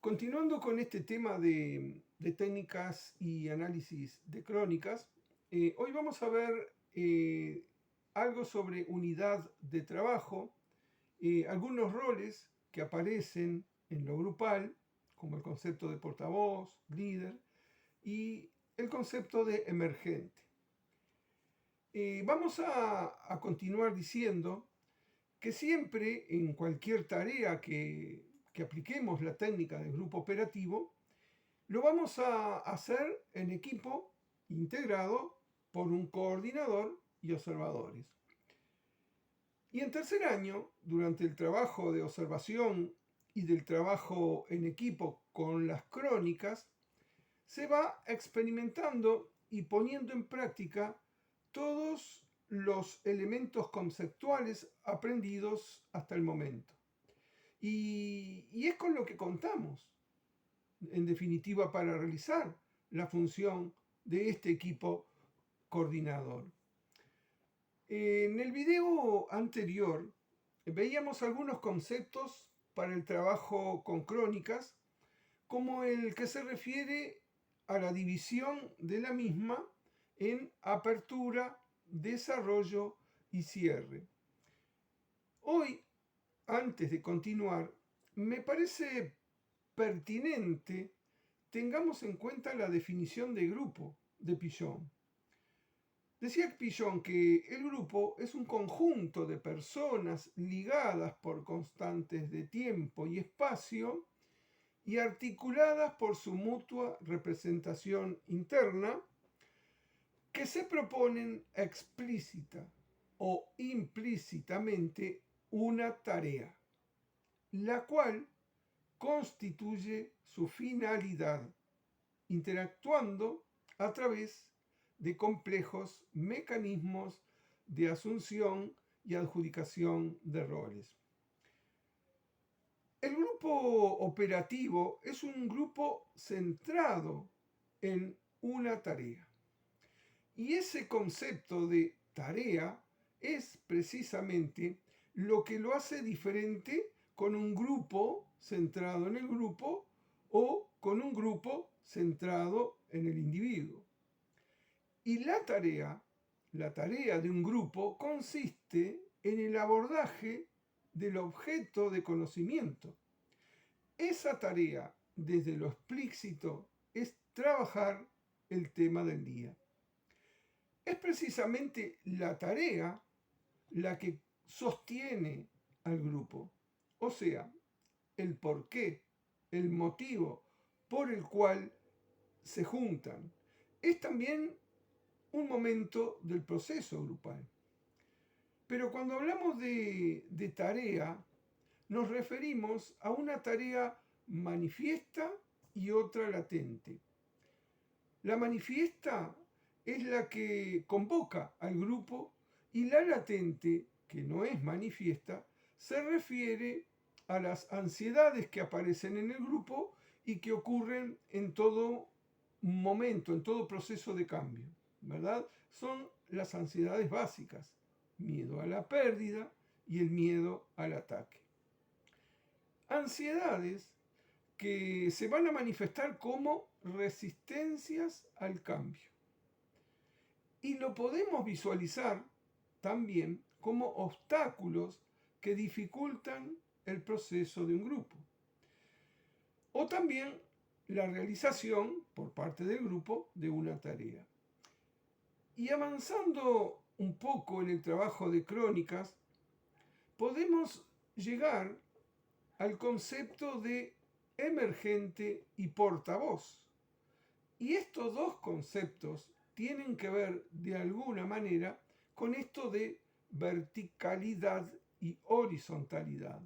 Continuando con este tema de técnicas y análisis de crónicas, hoy vamos a ver algo sobre unidad de trabajo, algunos roles que aparecen en lo grupal, como el concepto de portavoz, líder, y el concepto de emergente. Vamos a continuar diciendo que siempre en cualquier tarea que apliquemos la técnica del grupo operativo, lo vamos a hacer en equipo integrado por un coordinador y observadores. Y en tercer año, durante el trabajo de observación y del trabajo en equipo con las crónicas, se va experimentando y poniendo en práctica todos los elementos conceptuales aprendidos hasta el momento. Y es con lo que contamos, en definitiva, para realizar la función de este equipo coordinador. En el video anterior veíamos algunos conceptos para el trabajo con crónicas, como el que se refiere a la división de la misma en apertura, desarrollo y cierre. Hoy, antes de continuar, me parece pertinente tengamos en cuenta la definición de grupo de Pichon. Decía Pichon que el grupo es un conjunto de personas ligadas por constantes de tiempo y espacio y articuladas por su mutua representación interna, que se proponen explícita o implícitamente una tarea, la cual constituye su finalidad, interactuando a través de complejos mecanismos de asunción y adjudicación de roles. El grupo operativo es un grupo centrado en una tarea. Y ese concepto de tarea es precisamente lo que lo hace diferente con un grupo centrado en el grupo o con un grupo centrado en el individuo. Y la tarea de un grupo consiste en el abordaje del objeto de conocimiento. Esa tarea, desde lo explícito, es trabajar el tema del día. Es precisamente la tarea la que sostiene al grupo, o sea, el porqué, el motivo por el cual se juntan. Es también un momento del proceso grupal. Pero cuando hablamos de tarea, nos referimos a una tarea manifiesta y otra latente. La manifiesta es la que convoca al grupo y la latente, que no es manifiesta, se refiere a las ansiedades que aparecen en el grupo y que ocurren en todo momento, en todo proceso de cambio, ¿verdad? Son las ansiedades básicas: miedo a la pérdida y el miedo al ataque. Ansiedades que se van a manifestar como resistencias al cambio. Y lo podemos visualizar también como obstáculos que dificultan el proceso de un grupo. O también la realización por parte del grupo de una tarea. Y avanzando un poco en el trabajo de crónicas, podemos llegar al concepto de emergente y portavoz. Y estos dos conceptos tienen que ver de alguna manera con esto de verticalidad y horizontalidad.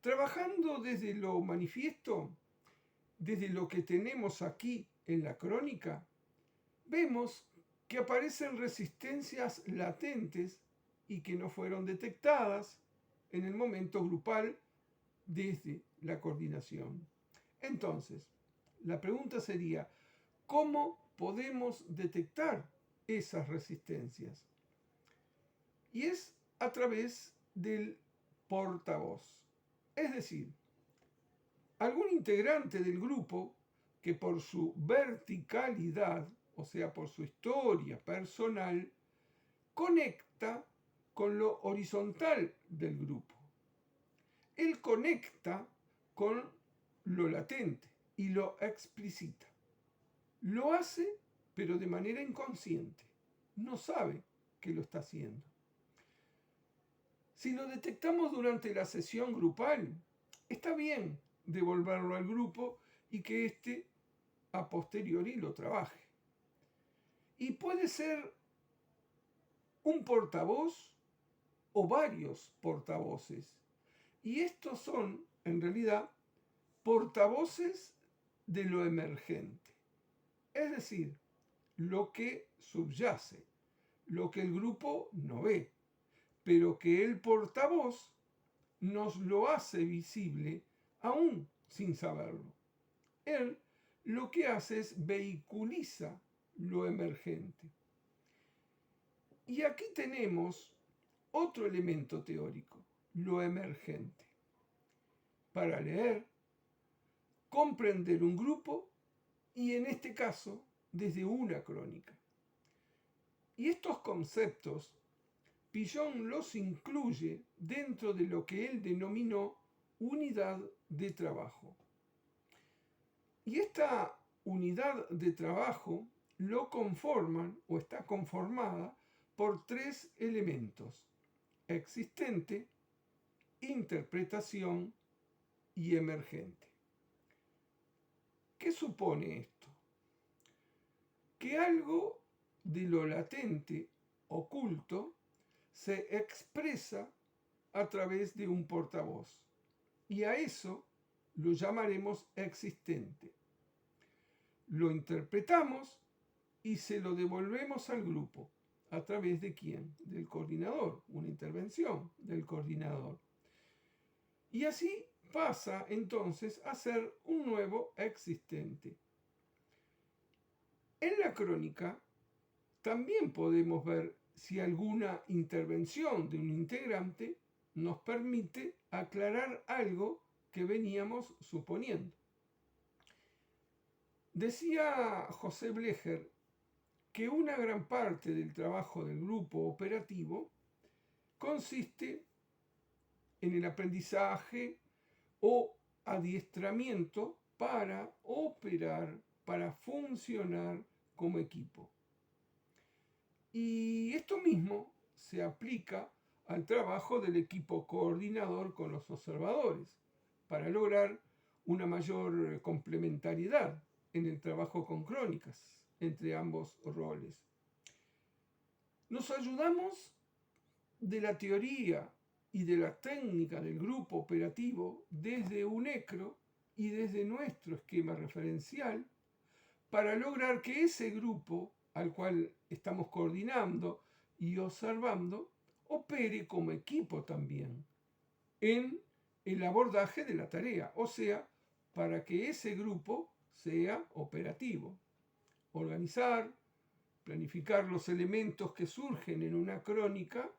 Trabajando desde lo manifiesto, desde lo que tenemos aquí en la crónica, vemos que aparecen resistencias latentes y que no fueron detectadas en el momento grupal desde la coordinación. Entonces, la pregunta sería, ¿cómo podemos detectar esas resistencias? Y es a través del portavoz. Es decir, algún integrante del grupo que por su verticalidad, o sea, por su historia personal, conecta con lo horizontal del grupo. Él conecta con lo latente y lo explicita. Lo hace, pero de manera inconsciente. No sabe que lo está haciendo. Si lo detectamos durante la sesión grupal, está bien devolverlo al grupo y que éste a posteriori lo trabaje. Y puede ser un portavoz o varios portavoces. Y estos son, en realidad, portavoces de lo emergente. Es decir, lo que subyace, lo que el grupo no ve, pero que el portavoz nos lo hace visible aún sin saberlo. Él lo que hace es vehiculiza lo emergente. Y aquí tenemos otro elemento teórico, lo emergente. Para leer, comprender un grupo y en este caso desde una crónica. Y estos conceptos Pillon los incluye dentro de lo que él denominó unidad de trabajo. Y esta unidad de trabajo lo conforman o está conformada por tres elementos: existente, interpretación y emergente. ¿Qué supone esto? Que algo de lo latente, oculto, se expresa a través de un portavoz. Y a eso lo llamaremos existente. Lo interpretamos y se lo devolvemos al grupo. ¿A través de quién? Del coordinador, una intervención del coordinador. Y así pasa entonces a ser un nuevo existente. En la crónica también podemos ver si alguna intervención de un integrante nos permite aclarar algo que veníamos suponiendo. Decía José Blecher que una gran parte del trabajo del grupo operativo consiste en el aprendizaje o adiestramiento para operar, para funcionar como equipo. Y esto mismo se aplica al trabajo del equipo coordinador con los observadores, para lograr una mayor complementariedad en el trabajo con crónicas entre ambos roles. Nos ayudamos de la teoría y de la técnica del grupo operativo desde UNECRO y desde nuestro esquema referencial para lograr que ese grupo al cual estamos coordinando y observando opere como equipo también en el abordaje de la tarea, o sea, para que ese grupo sea operativo. Organizar, planificar los elementos que surgen en una crónica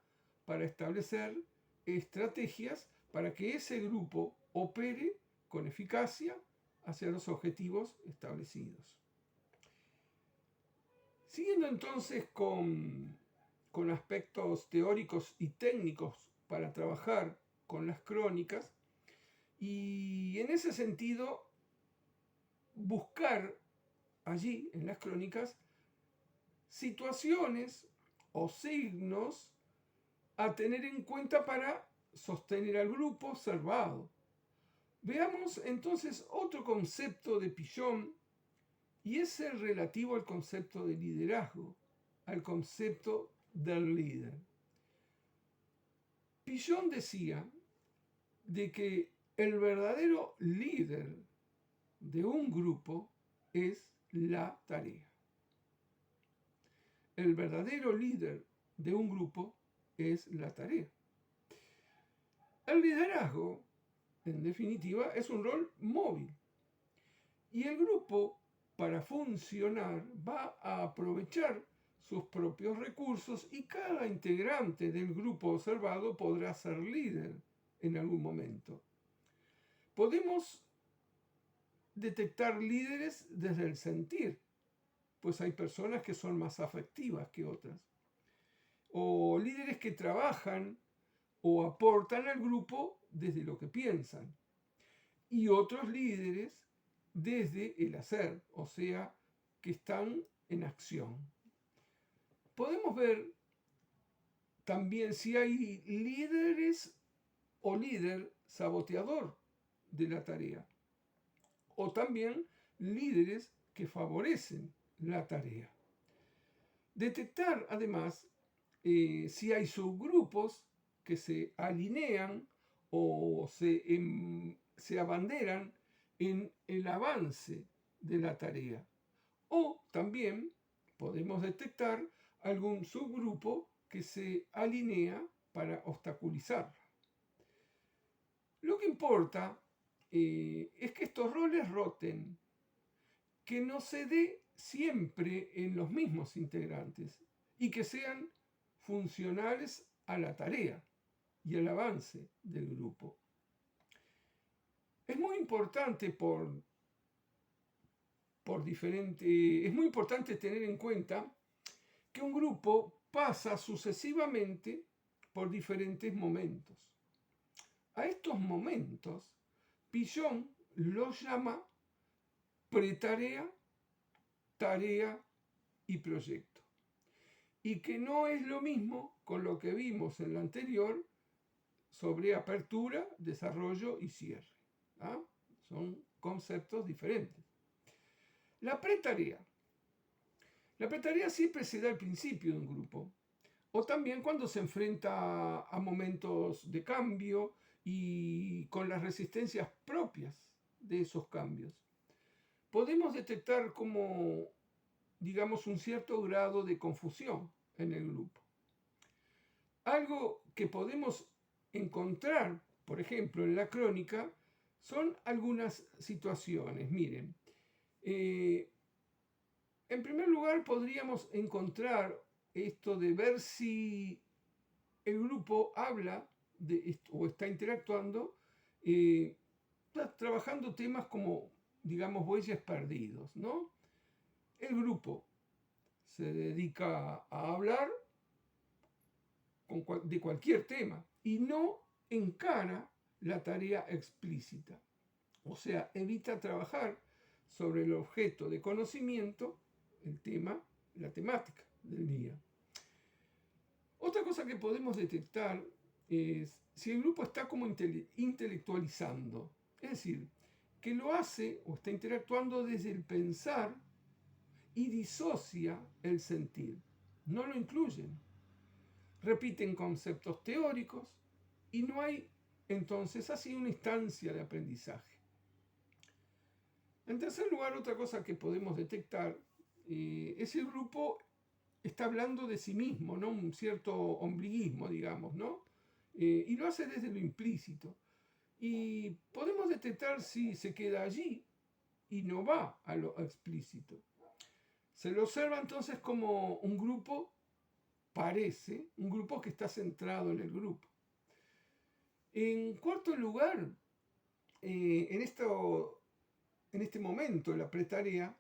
para establecer estrategias para que ese grupo opere con eficacia hacia los objetivos establecidos. Siguiendo entonces con aspectos teóricos y técnicos para trabajar con las crónicas, y en ese sentido buscar allí en las crónicas situaciones o signos a tener en cuenta para sostener al grupo observado. Veamos entonces otro concepto de Pillon, y es el relativo al concepto de liderazgo, al concepto del líder. Pillon decía de que el verdadero líder de un grupo es la tarea. El verdadero líder de un grupo es la tarea. El liderazgo, en definitiva, es un rol móvil. Y el grupo, para funcionar, va a aprovechar sus propios recursos y cada integrante del grupo observado podrá ser líder en algún momento. Podemos detectar líderes desde el sentir, pues hay personas que son más afectivas que otras, o líderes que trabajan o aportan al grupo desde lo que piensan, y otros líderes desde el hacer, o sea, que están en acción. Podemos ver también si hay líderes o líder saboteador de la tarea, o también líderes que favorecen la tarea. Detectar además si hay subgrupos que se alinean o se abanderan en el avance de la tarea. O también podemos detectar algún subgrupo que se alinea para obstaculizarla. Lo que importa es que estos roles roten, que no se dé siempre en los mismos integrantes y que sean funcionales a la tarea y al avance del grupo. Es muy importante es muy importante tener en cuenta que un grupo pasa sucesivamente por diferentes momentos. A estos momentos, Pichon los llama pretarea, tarea y proyecto. Y que no es lo mismo con lo que vimos en la anterior sobre apertura, desarrollo y cierre. ¿Ah? Son conceptos diferentes. La pretarea. La pretarea siempre se da al principio de un grupo, o también cuando se enfrenta a momentos de cambio y con las resistencias propias de esos cambios. Podemos detectar como, digamos, un cierto grado de confusión en el grupo. Algo que podemos encontrar, por ejemplo, en la crónica, son algunas situaciones. Miren, en primer lugar podríamos encontrar esto de ver si el grupo habla o está interactuando, está trabajando temas como, digamos, bueyes perdidos, ¿no? El grupo se dedica a hablar de cualquier tema y no encara la tarea explícita. O sea, evita trabajar sobre el objeto de conocimiento, el tema, la temática del día. Otra cosa que podemos detectar es si el grupo está como intelectualizando, es decir, que lo hace o está interactuando desde el pensar y disocia el sentir. No lo incluyen. Repiten conceptos teóricos y no hay entonces así una instancia de aprendizaje. En tercer lugar, otra cosa que podemos detectar es si el grupo está hablando de sí mismo, ¿no? Un cierto ombliguismo, digamos, ¿no? Y lo hace desde lo implícito. Y podemos detectar si se queda allí y no va a lo explícito. Se lo observa entonces como un grupo, parece, un grupo que está centrado en el grupo. En cuarto lugar, en este momento, la pretarea,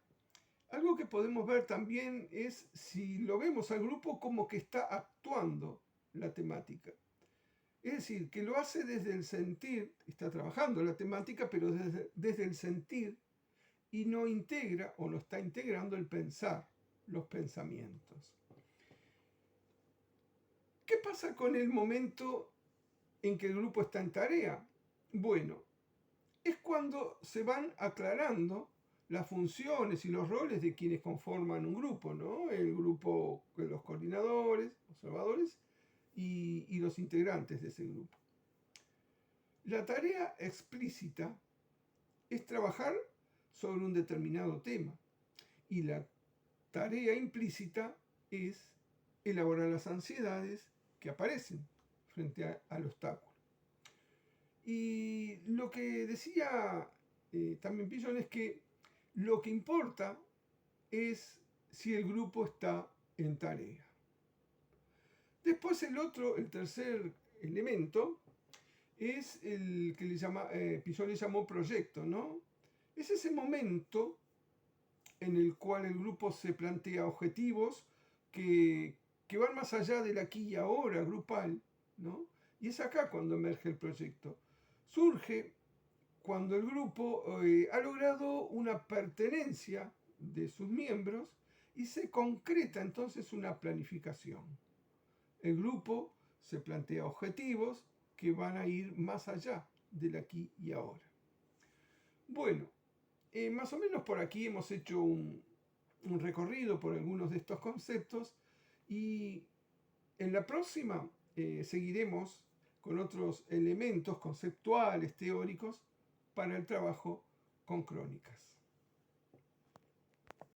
algo que podemos ver también es si lo vemos al grupo como que está actuando la temática. Es decir, que lo hace desde el sentir, está trabajando la temática, pero desde el sentir y no integra o no está integrando el pensar, los pensamientos. ¿Qué pasa con el momento en que el grupo está en tarea? Bueno, es cuando se van aclarando las funciones y los roles de quienes conforman un grupo, ¿no? El grupo de los coordinadores, observadores y los integrantes de ese grupo. La tarea explícita es trabajar sobre un determinado tema y la tarea implícita es elaborar las ansiedades que aparecen frente al obstáculo. Y lo que decía también Pichon es que lo que importa es si el grupo está en tarea. Después el tercer elemento, es el que Pichon le llamó proyecto, ¿no? Es ese momento en el cual el grupo se plantea objetivos que, que van más allá del aquí y ahora grupal, ¿no? Y es acá cuando emerge el proyecto. Surge cuando el grupo ha logrado una pertenencia de sus miembros y se concreta entonces una planificación. El grupo se plantea objetivos que van a ir más allá del aquí y ahora. Bueno, más o menos por aquí hemos hecho un recorrido por algunos de estos conceptos y en la próxima seguiremos con otros elementos conceptuales, teóricos, para el trabajo con crónicas.